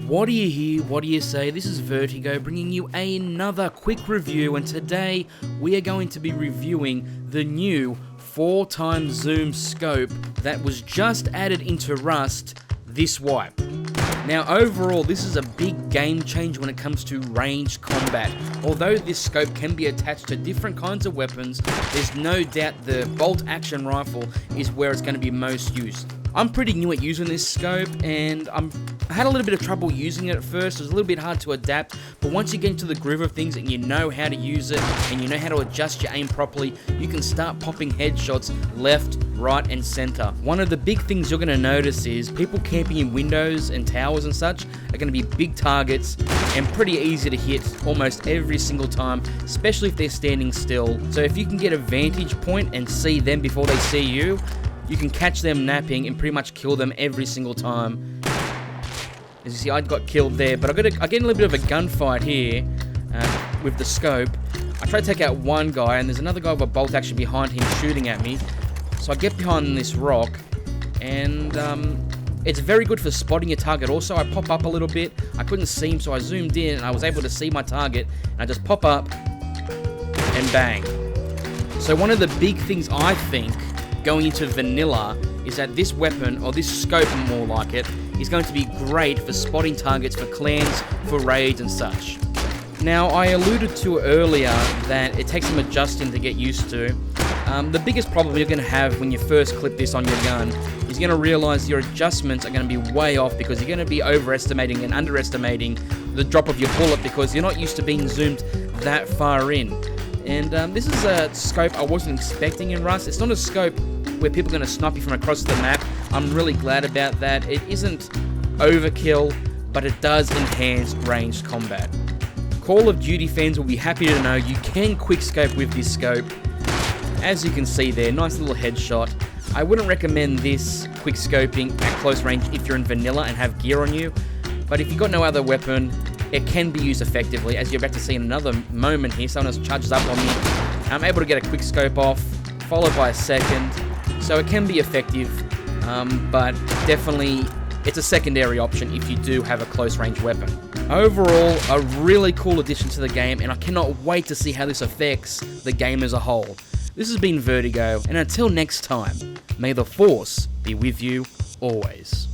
What do you hear? What do you say? This is VERTiiGO bringing you another quick review, and today we are going to be reviewing the new 4x zoom scope that was just added into Rust this wipe. Now overall, this is a big game change when it comes to ranged combat. Although this scope can be attached to different kinds of weapons, there's no doubt the bolt action rifle is where it's going to be most used. I'm pretty new at using this scope, and I had a little bit of trouble using it at first. It was a little bit hard to adapt, but once you get into the groove of things and you know how to use it, and you know how to adjust your aim properly, you can start popping headshots left, right, and center. One of the big things you're going to notice is people camping in windows and towers and such are going to be big targets and pretty easy to hit almost every single time, especially if they're standing still. So if you can get a vantage point and see them before they see you, you can catch them napping and pretty much kill them every single time. As you see, I got killed there, but I get a little bit of a gunfight here with the scope. I try to take out one guy, and there's another guy with a bolt action behind him shooting at me. So I get behind this rock, and it's very good for spotting your target. Also, I pop up a little bit. I couldn't see him, so I zoomed in, and I was able to see my target. And I just pop up, and bang. So one of the big things I think going into vanilla is that this weapon, or this scope more like it, is going to be great for spotting targets for clans, for raids and such. Now, I alluded to earlier that it takes some adjusting to get used to. The biggest problem you're going to have when you first clip this on your gun is you're going to realize your adjustments are going to be way off, because you're going to be overestimating and underestimating the drop of your bullet because you're not used to being zoomed that far in. And this is a scope I wasn't expecting in Rust. It's not a scope where people are going to snipe you from across the map. I'm really glad about that. It isn't overkill, but it does enhance ranged combat. Call of Duty fans will be happy to know you can quickscope with this scope. As you can see there, nice little headshot. I wouldn't recommend this quickscoping at close range if you're in vanilla and have gear on you, but if you've got no other weapon, it can be used effectively. As you're about to see in another moment here, someone else charges up on me. I'm able to get a quick scope off, followed by a second. So it can be effective, but definitely it's a secondary option if you do have a close range weapon. Overall, a really cool addition to the game, and I cannot wait to see how this affects the game as a whole. This has been VERTiiGO, and until next time, may the Force be with you always.